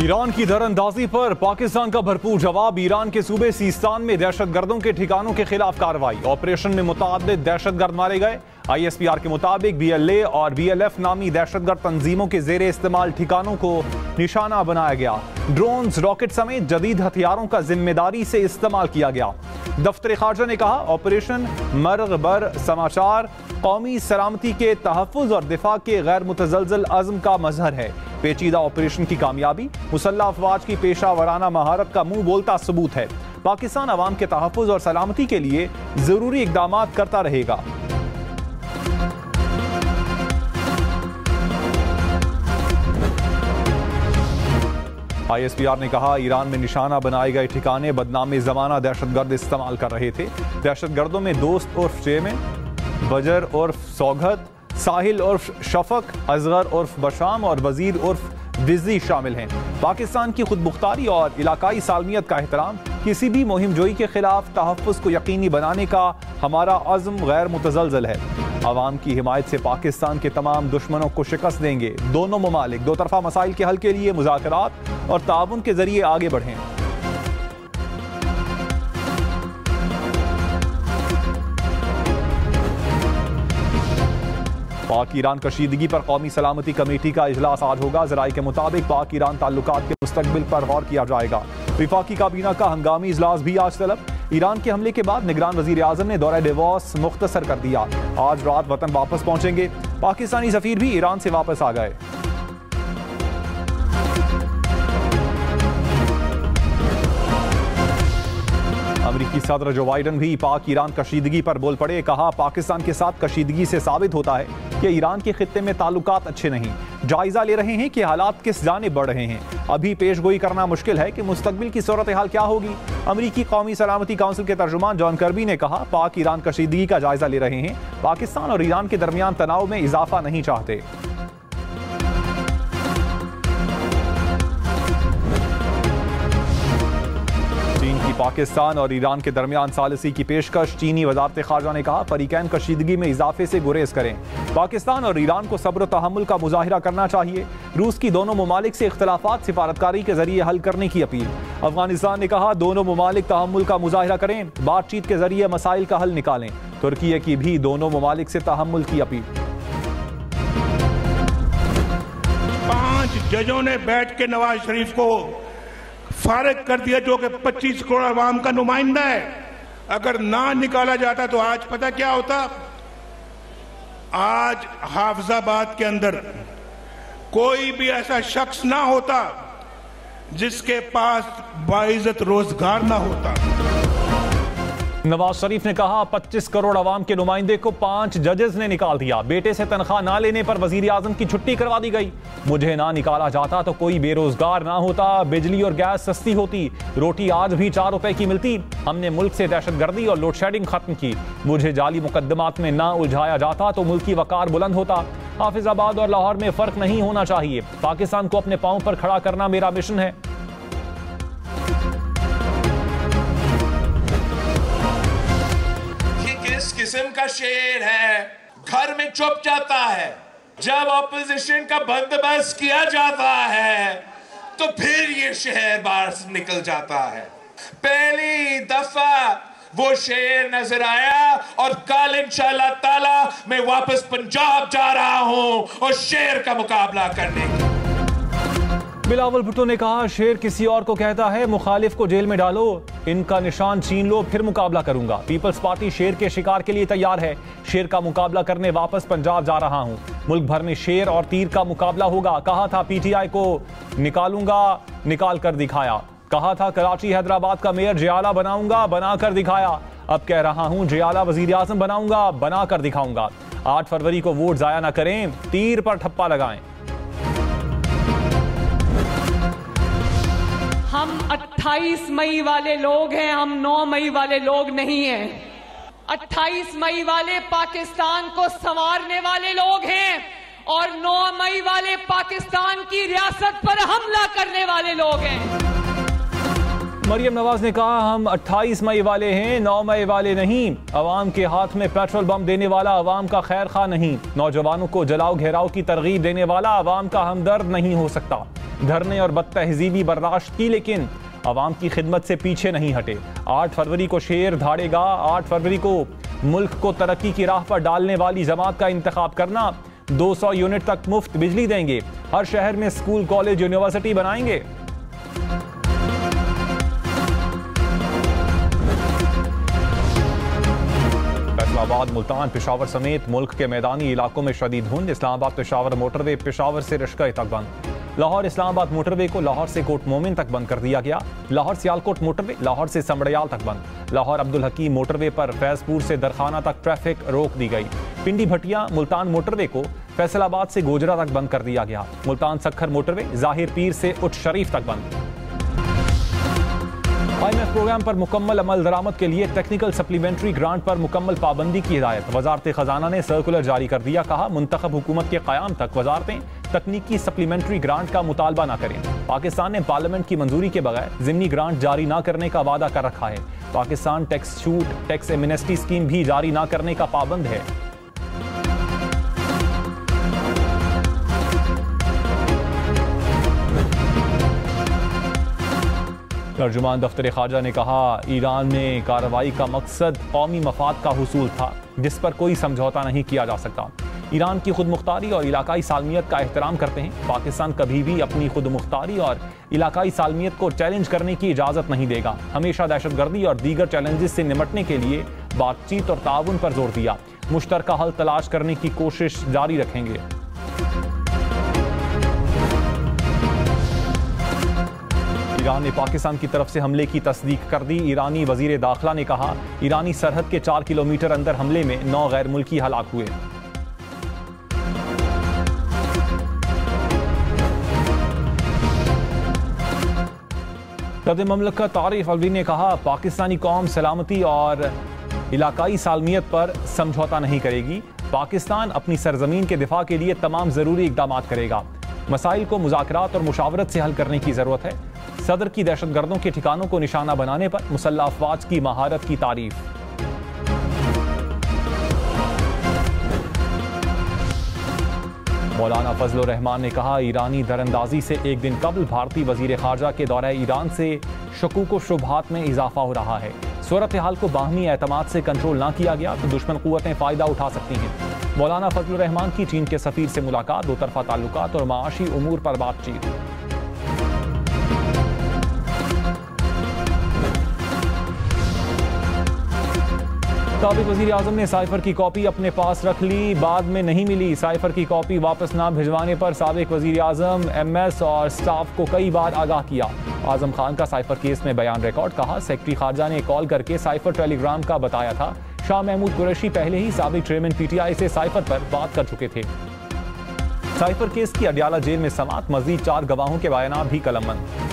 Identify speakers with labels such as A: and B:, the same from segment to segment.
A: Iran की दरअंदाजी पर पाकिस्तान का भरपूर जवाब। ईरान के सूबे सीस्तान में दहशतगर्दों के ठिकानों के खिलाफ कार्रवाई। ऑपरेशन में मुताबिक दहशतगर्द मारे गए। ISPR के मुताबिक BLA और BLF नामी दहशतगर्द तंजीमों के जेर इस्तेमाल ठिकानों को निशाना बनाया गया। ड्रोन्स, रॉकेट समेत जदीद हथियारों का जिम्मेदारी से इस्तेमाल किया गया। दफ्तर खारजा ने कहा, ऑपरेशन मर्ग बर समाचार कौमी सलामती के तहफ़्फ़ुज़ और दिफा के गैर मुतज़लज़ल अज़्म का मज़हर है। पेचीदा ऑपरेशन की कामयाबी मुसल्लह अफवाज की पेशा वराना महारत का मुंह बोलता सबूत है। पाकिस्तान अवाम के तहफ़्फ़ुज़ और सलामती के लिए ज़रूरी इक़दाम करता रहेगा। ISPR ने कहा, ईरान में निशाना बनाए गए ठिकाने बदनाम ज़माना दहशतगर्द इस्तेमाल कर रहे थे। दहशतगर्दों में दोस्त उर्फ चेमेन, बजर उर्फ सौगत, साहिल उर्फ शफक, असगर उर्फ बशाम और वजीर उर्फ विजी शामिल हैं। पाकिस्तान की खुदमुख्तारी और इलाकाई सालमियत का एहतराम, किसी भी मुहिम जोई के खिलाफ तहफ़्फ़ुज़ को यकीनी बनाने का हमारा अज़्म गैर मुतज़लज़ल है। अवाम की हिमायत से पाकिस्तान के तमाम दुश्मनों को शिकस्त देंगे। दोनों ममालिक दो तरफ़ा मसाइल के हल के लिए मुज़ाकरात और ताउन के जरिए आगे बढ़ें। पाक ईरान कशीदगी पर कौमी सलामती कमेटी का इजलास आज होगा। ज़राए के मुताबिक पाक ईरान ताल्लुकात के मुस्तकबिल पर गौर किया जाएगा। विफाकी काबीना का हंगामी इजलास भी आज तलब। ईरान के हमले के बाद निगरान वज़ीर आज़म ने दौरा डेवोस मुख्तसर कर दिया। आज रात वतन वापस पहुंचेंगे। पाकिस्तानी सफीर भी ईरान से वापस आ गए। अमेरिकी सदर जो बाइडन भी पाक ईरान कशीदगी पर बोल पड़े। कहा, पाकिस्तान के साथ कशीदगी से साबित होता है कि ईरान के खित्ते में ताल्लुकात अच्छे नहीं। जायजा ले रहे हैं कि हालात किस जानिब बढ़ रहे हैं। अभी पेशगोई करना मुश्किल है कि मुस्तकबिल की सूरत हाल क्या होगी। अमेरिकी कौमी सलामती काउंसिल के तर्जुमान जॉन कर्बी ने कहा, पाक ईरान कशीदगी का जायजा ले रहे हैं। पाकिस्तान और ईरान के दरमियान तनाव में इजाफा नहीं चाहते। पाकिस्तान और ईरान के दरमियान सालिसी की पेशकश। चीनी वजारत खारजा ने कहा, फरीकैन कशीदगी में इजाफे से गुरेज करें। पाकिस्तान और ईरान को सब्र तहम्मुल का मुजाहिरा करना चाहिए। रूस की दोनों ममालिक से इख्तलाफात सिफारतकारी के जरिए हल करने की अपील। अफगानिस्तान ने कहा, दोनों ममालिक तहम्मुल का मुजाहिरा करें, बातचीत के जरिए मसाइल का हल निकालें। तुर्की की भी दोनों ममालिक से तहम्मुल की अपील।
B: 5 जजों ने बैठ के नवाज शरीफ को फारिग कर दिया, जो कि 25 करोड़ आवाम का नुमाइंदा है। अगर ना निकाला जाता तो आज पता क्या होता? आज हाफिजाबाद के अंदर कोई भी ऐसा शख्स ना होता जिसके पास बाइज्जत रोजगार ना होता।
A: नवाज शरीफ ने कहा, 25 करोड़ अवाम के नुमाइंदे को 5 जजेस ने निकाल दिया। बेटे से तनख्वाह ना लेने पर वजीर आजम की छुट्टी करवा दी गई। मुझे ना निकाला जाता तो कोई बेरोजगार ना होता, बिजली और गैस सस्ती होती, रोटी आज भी 4 रुपए की मिलती। हमने मुल्क से दहशतगर्दी और लोड शेडिंग खत्म की। मुझे जाली मुकदमात में ना उलझाया जाता तो मुल्क की वकार बुलंद होता। हाफिजाबाद और लाहौर में फर्क नहीं होना चाहिए। पाकिस्तान को अपने पांव पर खड़ा करना मेरा मिशन है।
C: किस्म का शेर है, घर में चुप जाता है। जब ऑपोजिशन का बंदोबस्त किया जाता है तो फिर ये शेर बाहर निकल जाता है। पहली दफा वो शेर नजर आया और कल इंशाअल्लाह ताला मैं वापस पंजाब जा रहा हूं और शेर का मुकाबला करने की।
A: बिलावल भुट्टो ने कहा, शेर किसी और को कहता है, मुखालिफ को जेल में डालो, इनका निशान छीन लो, फिर मुकाबला करूंगा। पीपल्स पार्टी शेर के शिकार के लिए तैयार है। शेर का मुकाबला करने वापस पंजाब जा रहा हूं। मुल्क भर में शेर और तीर का मुकाबला होगा। कहा था PTI को निकालूंगा, निकाल कर दिखाया। कहा था कराची हैदराबाद का मेयर जियाला बनाऊंगा, बनाकर दिखाया। अब कह रहा हूं जियाला वजीर आजम बनाऊंगा, बनाकर दिखाऊंगा। 8 फरवरी को वोट जाया ना करें, तीर पर ठप्पा लगाएं।
D: हम 28 मई वाले लोग हैं, हम 9 मई वाले लोग नहीं हैं। 28 मई वाले पाकिस्तान को संवारने वाले लोग हैं और 9 मई वाले पाकिस्तान की रियासत पर हमला करने वाले लोग हैं।
A: मरियम नवाज ने कहा, हम 28 मई वाले हैं, 9 मई वाले नहीं। अवाम के हाथ में पेट्रोल बम देने वाला अवाम का खैर खा नहीं। नौजवानों को जलाओ घेराव की तरगीब देने वाला अवाम का हमदर्द नहीं हो सकता। धरने और बदतहजीबी बर्दाश्त की, लेकिन आवाम की खिदमत से पीछे नहीं हटे। 8 फरवरी को शेर धाड़ेगा। 8 फरवरी को मुल्क को तरक्की की राह पर डालने वाली जमात का इंतखाब करना। 200 यूनिट तक मुफ्त बिजली देंगे। हर शहर में स्कूल, कॉलेज, यूनिवर्सिटी बनाएंगे। फैसलाबाद, मुल्तान, पेशावर समेत मुल्क के मैदानी इलाकों में शदीद धुंध। इस्लामाबाद पेशावर मोटरवे पेशावर से रश्कए तक बंद। लाहौर इस्लामाबाद मोटरवे को लाहौर से कोट मोमिन तक बंद कर दिया गया। लाहौर सियालकोट मोटरवे लाहौर से समड़याल तक बंद। लाहौर अब्दुल हकीम मोटरवे पर फैजपुर से दरखाना तक ट्रैफिक रोक दी गई। पिंडी भटिया मुल्तान मोटरवे को फैसलाबाद से गोजरा तक बंद कर दिया गया। मुल्तान सखर मोटरवे जाहिर पीर से उच्च शरीफ तक बंद। IMF प्रोग्राम पर मुकम्मल अमल दरामद के लिए टेक्निकल सप्लीमेंट्री ग्रांट पर मुकम्मल पाबंदी की हिदायत। वजारत खजाना ने सर्कुलर जारी कर दिया। कहा, मुंतखब हुकूमत के क़याम तक वजारतें तकनीकी सप्लीमेंट्री ग्रांट का मुतालबा न करें। पाकिस्तान ने पार्लियामेंट की मंजूरी के बगैर ज़िमनी ग्रांट जारी न करने का वादा कर रखा है। पाकिस्तान टैक्स छूट, टैक्स एमनेस्टी स्कीम भी जारी न करने का पाबंद है। तर्जुमान दफ्तर खारजा ने कहा, ईरान में कार्रवाई का मकसद कौमी मफाद का हुसूल था, जिस पर कोई समझौता नहीं किया जा सकता। ईरान की खुद मुख्तारी और इलाकाई सालमियत का एहतराम करते हैं। पाकिस्तान कभी भी अपनी खुद मुख्तारी और इलाकाई सालमियत को चैलेंज करने की इजाज़त नहीं देगा। हमेशा दहशतगर्दी और दीगर चैलेंजेस से निपटने के लिए बातचीत और ताउन पर जोर दिया। मुश्तरका हल तलाश करने की कोशिश जारी रखेंगे। ईरान ने पाकिस्तान की तरफ से हमले की तस्दीक कर दी। ईरानी वजीर दाखिला ने कहा, ईरानी सरहद के 4 किलोमीटर अंदर हमले में 9 गैर मुल्की हलाक हुए। सदर ममलकत आरिफ अलवी ने कहा, पाकिस्तानी कौम सलामती और इलाकाई सालमियत पर समझौता नहीं करेगी। पाकिस्तान अपनी सरजमीन के दिफा के लिए तमाम जरूरी इकदाम करेगा। मसाइल को मुज़ाकरात और मुशावरत से हल करने की जरूरत है। सदर की दहशतगर्दों के ठिकानों को निशाना बनाने पर मुसल्लह अफवाज की महारत की तारीफ। मौलाना फजलुर रहमान ने कहा, ईरानी दरअंदाजी से एक दिन कबल भारतीय वजीर खारजा के दौरे ईरान से शकूक व शुबहात में इजाफा हो रहा है। सूरत हाल को बाहमी एतमाद से कंट्रोल न किया गया तो दुश्मन कुव्वतें फ़ायदा उठा सकती हैं। मौलाना फजलुर रहमान की चीन के सफ़ीर से मुलाकात, दो तरफा ताल्लुकात और माशी उमूर पर बातचीत। साबिक वज़ीर आज़म ने साइफर की कॉपी अपने पास रख ली, बाद में नहीं मिली। साइफर की कॉपी वापस ना भिजवाने पर साबिक वज़ीर आज़म MS और स्टाफ को कई बार आगाह किया। आज़म खान का साइफर केस में बयान रिकॉर्ड। कहा, सेक्रेटरी खारजा ने कॉल करके साइफर टेलीग्राम का बताया था। शाह महमूद कुरैशी पहले ही साबिक चेयरमैन PTI से साइफर पर बात कर चुके थे। साइफर केस की अडियाला जेल में समात, मजीद 4 गवाहों के बयान भी कलमबंद।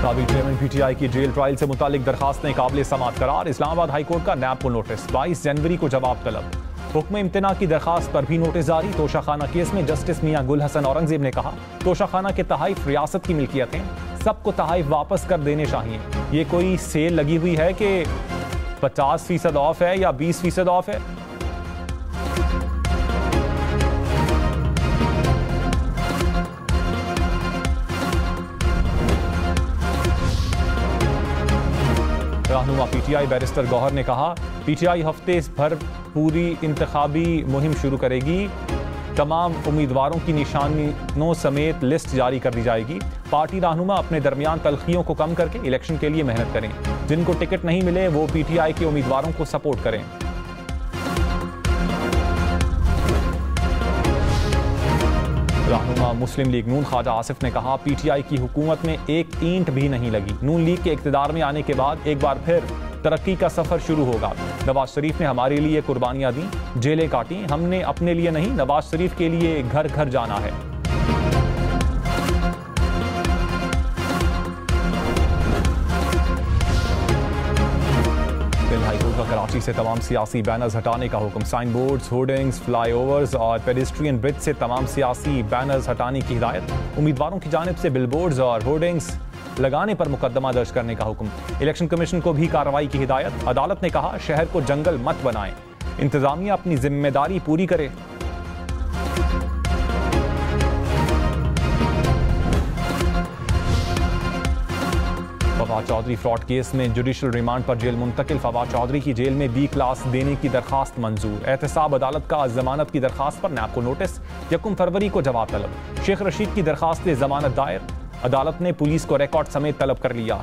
A: साबिक चेयरमैन PTI की जेल ट्रायल से मुतालिक दरखास्तें काबिल समात करार। इस्लामाबाद हाई कोर्ट का नैब को नोटिस, 22 जनवरी को जवाब तलब। हुक्म इम्तना की दरखास्त पर भी नोटिस जारी। तोशाखाना केस में जस्टिस मियां गुल हसन औरंगजेब ने कहा, तोशाखाना के तहाइफ रियासत की मिल्कियत हैं, सबको तहाइफ वापस कर देने चाहिए। ये कोई सेल लगी हुई है कि 50% ऑफ है या 20% ऑफ है। रहनुमा PTI बैरिस्टर गौहर ने कहा, PTI हफ्ते भर पूरी इंतखाबी मुहिम शुरू करेगी। तमाम उम्मीदवारों की निशानियों समेत लिस्ट जारी कर दी जाएगी। पार्टी रहनुमा अपने दरमियान तलखियों को कम करके इलेक्शन के लिए मेहनत करें। जिनको टिकट नहीं मिले वो PTI के उम्मीदवारों को सपोर्ट करें। रहनुमा मुस्लिम लीग नून ख्वाजा आसिफ ने कहा, PTI की हुकूमत में एक ईंट भी नहीं लगी। नून लीग के इक़्तिदार में आने के बाद एक बार फिर तरक्की का सफर शुरू होगा। नवाज शरीफ ने हमारे लिए कुर्बानियां दी, जेलें काटी, हमने अपने लिए नहीं, नवाज शरीफ के लिए घर घर जाना है। हाईकोर्ट का कराची से तमाम सियासी बैनर्स हटाने का हुक्म। साइन बोर्ड्स, होर्डिंग्स, फ्लाईओवर्स और पेडेस्ट्रियन ब्रिज से तमाम सियासी बैनर्स हटाने की हिदायत। उम्मीदवारों की जानिब से बिलबोर्ड्स और होर्डिंग्स लगाने पर मुकदमा दर्ज करने का हुक्म। इलेक्शन कमीशन को भी कार्रवाई की हिदायत। अदालत ने कहा, शहर को जंगल मत बनाएं। इंतजामिया अपनी जिम्मेदारी पूरी करे। फवाद चौधरी फ्रॉड केस में जुडिशल रिमांड पर जेल मुंतकिल। फवाद चौधरी की जेल में बी क्लास देने की दरखास्त मंजूर। एहतसाब अदालत का जमानत की दरखास्त पर नैब को नोटिस। 1 फरवरी को जवाब तलब। शेख रशीद की दरखास्त जमानत दायर। अदालत ने पुलिस को रिकॉर्ड समेत तलब कर लिया।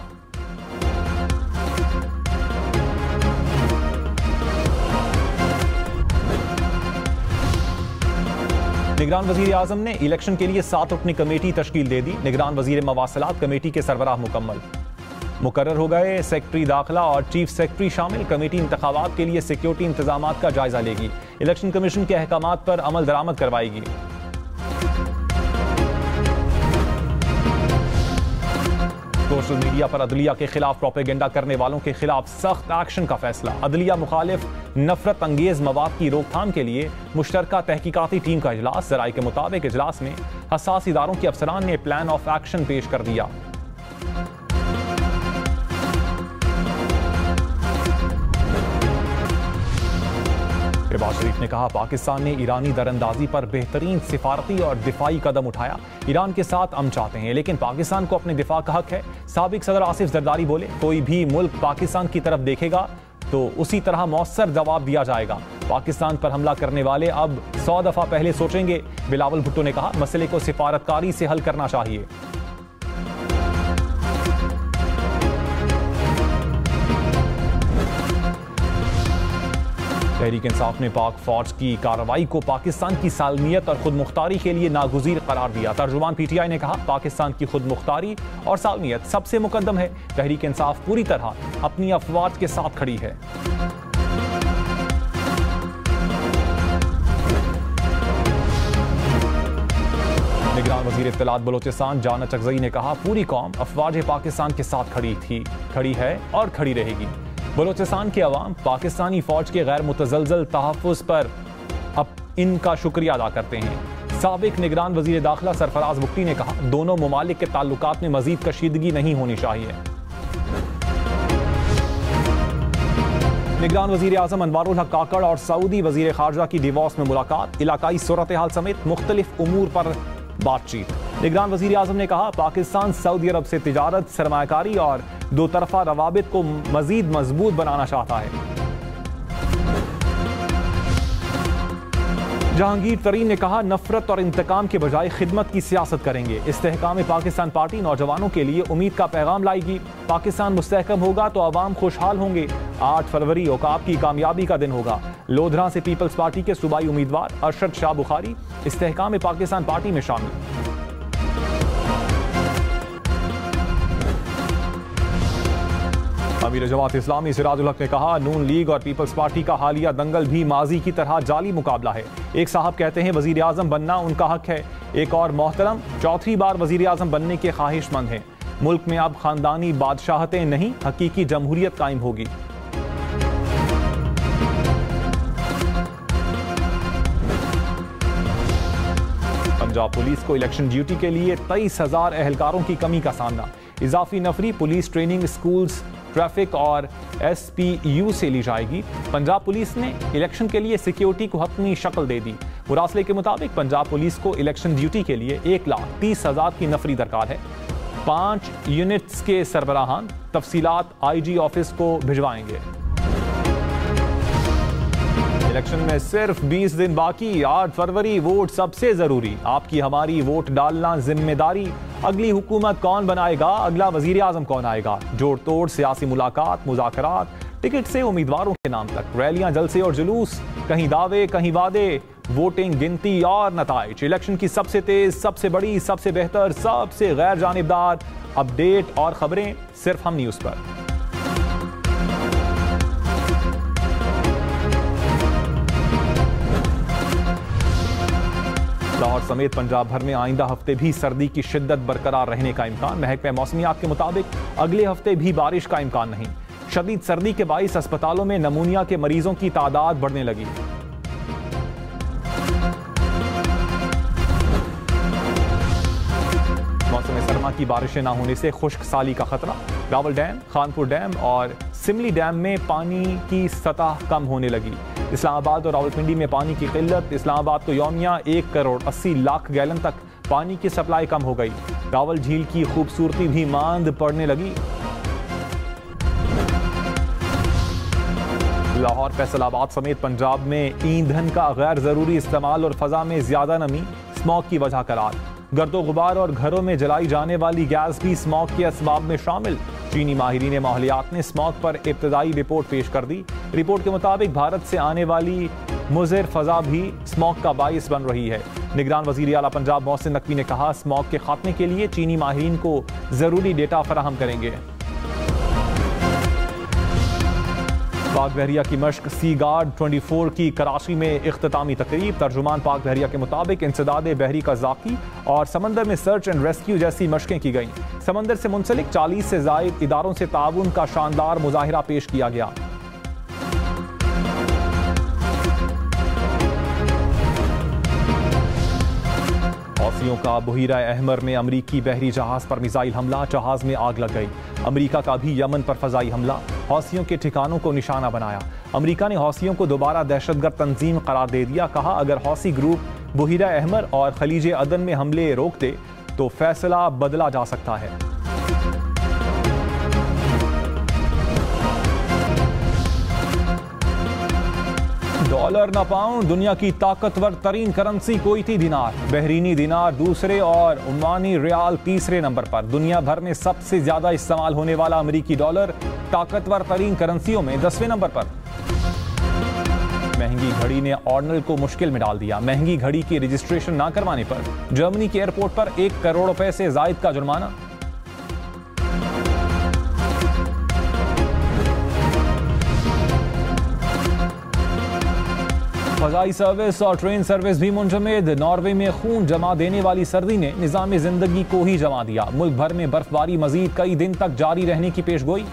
A: निगरान वजीर आजम ने इलेक्शन के लिए 7 रुकनी कमेटी तश्कील दे दी। निगरान वजीर मवासलात कमेटी के सरबराह मुकर्रर हो गए। सेक्रेटरी दाखिला और चीफ सेक्रेटरी शामिल। कमेटी इंतखाबात के लिए सिक्योरिटी इंतजामात का जायजा लेगी। इलेक्शन कमीशन के अहकामात पर अमल दरामद करवाएगी। सोशल मीडिया पर अदलिया के खिलाफ प्रोपेगेंडा करने वालों के खिलाफ सख्त एक्शन का फैसला। अदलिया मुखालिफ नफरत अंगेज मवाद की रोकथाम के लिए मुश्तरका तहकीकाती टीम का इजलास। जराये के मुताबिक इजलास में हसास इदारों के अफसरान ने प्लान ऑफ एक्शन पेश कर दिया। शहबाज शरीफ ने कहा, पाकिस्तान ने ईरानी दरअंदाजी पर बेहतरीन सिफारती और दिफाई कदम उठाया। ईरान के साथ अमन चाहते हैं, लेकिन पाकिस्तान को अपने दिफा का हक है। साबिक सदर आसिफ जरदारी बोले, कोई भी मुल्क पाकिस्तान की तरफ देखेगा तो उसी तरह मौसर जवाब दिया जाएगा। पाकिस्तान पर हमला करने वाले अब 100 दफा पहले सोचेंगे। बिलावल भुट्टो ने कहा, मसले को सिफारतकारी से हल करना चाहिए। तहरीक इंसाफ ने पाक फौज की कार्रवाई को पाकिस्तान की सालमियत और खुद मुख्तारी के लिए नागुज़ीर करार दिया। तर्जुमान PTI ने कहा, पाकिस्तान की खुद मुख्तारी और सालमियत सबसे मुकद्दम है। तहरीक इंसाफ पूरी तरह अपनी अफवाज के साथ खड़ी है। निगरान वजीर इत्तलात बलोचिस्तान जाना चकजई ने कहा, पूरी कौम अफवाज पाकिस्तान के साथ खड़ी है और खड़ी रहेगी। बलोचिस्तान के अवाम पाकिस्तानी फौज के गैर मुतज़लज़ल तहफ़्फ़ुज़ पर अब इनका शुक्रिया अदा करते हैं। साबिक निगरान वजीर दाखिला सरफराज बुख्ती ने कहा, दोनों ममालिक के ताल्लुकात में मजीद कशीदगी नहीं होनी चाहिए। निगरान वजीर आज़म अनवारुल हक काकड़ और सऊदी वजीर खारजा की डिवोर्स में मुलाकात। इलाकाई सूरत हाल समेत मुख्तलिफ उमूर पर बातचीत। निगरान वजीर आज़म ने कहा, पाकिस्तान सऊदी अरब से तिजारत, सरमायाकारी और दो तरफा रवाबित को मजीद मजबूत बनाना चाहता है। जहांगीर तरीन ने कहा, नफरत और इंतकाम के बजाय खिदमत की सियासत करेंगे। इस्तेहकाम पाकिस्तान पार्टी नौजवानों के लिए उम्मीद का पैगाम लाएगी। पाकिस्तान मुस्तहकम होगा तो अवाम खुशहाल होंगे। 8 फरवरी औकाब की कामयाबी का दिन होगा। लोधरा से पीपल्स पार्टी के सूबाई उम्मीदवार अरशद शाह बुखारी इस्तेहकाम पाकिस्तान पार्टी में शामिल। अमीर जमात इस्लामी सिराजुल हक ने कहा, नून लीग और पीपल्स पार्टी का हालिया दंगल भी माजी की तरह जाली मुकाबला है। एक साहब कहते हैं, वजीर आजम बनना उनका हक है। एक और मोहतरम चौथी बार वजीर आजम बनने के ख्वाहिशमंद हैं। मुल्क में अब खानदानी बादशाहतें नहीं, हकीकी जमहूरियत कायम होगी। पंजाब पुलिस को इलेक्शन ड्यूटी के लिए 23,000 एहलकारों की कमी का सामना। इजाफी नफरी पुलिस ट्रेनिंग स्कूल्स, ट्रैफिक और SPU से ली जाएगी। पंजाब पुलिस ने इलेक्शन के लिए सिक्योरिटी को हतमी शक्ल दे दी। मुरासले के मुताबिक पंजाब पुलिस को इलेक्शन ड्यूटी के लिए 1,30,000 की नफरी दरकार है। 5 यूनिट्स के सरबराहान तफसीलात IG ऑफिस को भिजवाएंगे। इलेक्शन में सिर्फ 20 दिन बाकी। 8 फरवरी वोट सबसे जरूरी। आपकी हमारी वोट डालना जिम्मेदारी। अगली हुकूमत कौन बनाएगा, अगला वजीर आजम कौन आएगा, जोड़ तोड़ सियासी मुलाकात, मुज़ाकरात, टिकट से उम्मीदवारों के नाम तक, रैलियां, जलसे और जुलूस, कहीं दावे कहीं वादे, वोटिंग, गिनती और नताइज। इलेक्शन की सबसे तेज, सबसे बड़ी, सबसे बेहतर, सबसे गैर जानिबदार अपडेट और खबरें सिर्फ हम न्यूज़ पर। लाहौर समेत पंजाब भर में आइंदा हफ्ते भी सर्दी की शिद्दत बरकरार रहने का इम्कान। महकमा मौसमियात के मुताबिक अगले हफ्ते भी बारिश का इम्कान नहीं। शदीद सर्दी के बाइस अस्पतालों में नमूनिया के मरीजों की तादाद बढ़ने लगी। मौसम सरमा की बारिशें न होने से खुश्क साली का खतरा। रावल डैम, खानपुर डैम और सिमली डैम में पानी की सतह कम होने लगी। इस्लामाबाद और रावलपिंडी में पानी की किल्लत। इस्लामाबाद को यौमिया 1 करोड़ 80 लाख गैलन तक पानी की सप्लाई कम हो गई। रावल झील की खूबसूरती भी मांद पड़ने लगी। लाहौर, फैसलाबाद समेत पंजाब में ईंधन का गैर जरूरी इस्तेमाल और फजा में ज्यादा नमी स्मॉग की वजह करार। गर्दो गुबार और घरों में जलाई जाने वाली गैस भी स्मॉग के असबाब में शामिल। चीनी माहिरीन माहौलियात ने स्मॉग पर इब्तदाई रिपोर्ट पेश कर दी। रिपोर्ट के मुताबिक भारत से आने वाली मुज़र फजा भी स्मॉग का बाइस बन रही है। निगरान वज़ीर आला पंजाब मोहसिन नकवी ने कहा, स्मॉग के खात्मे के लिए चीनी माहिरीन को जरूरी डेटा फराहम करेंगे। पाक बहरिया की मश्क सी गार्ड 24 की कराची में इख्तितामी तकरीब। तर्जुमान पाक बहरिया के मुताबिक इंसदाद बहरी का ज़ाकी और समंदर में सर्च एंड रेस्क्यू जैसी मशकें की गईं। समंदर से मुंसलिक 40 से ज़ायद इदारों से ताउन का शानदार मुजाहिरा पेश किया गया। हौसियों का बुहीरा अहमर में अमरीकी बहरी जहाज पर मिसाइल हमला। जहाज में आग लग गई। अमरीका का भी यमन पर फजाई हमला। हौसियों के ठिकानों को निशाना बनाया। अमरीका ने हौसियों को दोबारा दहशतगर्द तंजीम करार दे दिया। कहा, अगर हौसी ग्रुप बुहीरा अहमर और खलीज अदन में हमले रोकते तो फैसला बदला जा सकता है। डॉलर न पाउंड, दुनिया की ताकतवर तरीन करेंसी कुवैती दिनार, बहरीनी दिनार दूसरे और ओमानी रियाल तीसरे नंबर पर। दुनिया भर में सबसे ज्यादा इस्तेमाल होने वाला अमेरिकी डॉलर ताकतवर तरीन करेंसियों में 10वें नंबर पर। महंगी घड़ी ने ऑर्डिनल को मुश्किल में डाल दिया। महंगी घड़ी की रजिस्ट्रेशन न करवाने पर जर्मनी के एयरपोर्ट पर 1 करोड़ रुपए से जायद का जुर्माना। फजाई सर्विस और ट्रेन सर्विस भी मुंजमद। नॉर्वे में खून जमा देने वाली सर्दी ने निज़ाम जिंदगी को ही जमा दिया। मुल्क भर में बर्फबारी मजीद कई दिन तक जारी रहने की पेशगोई।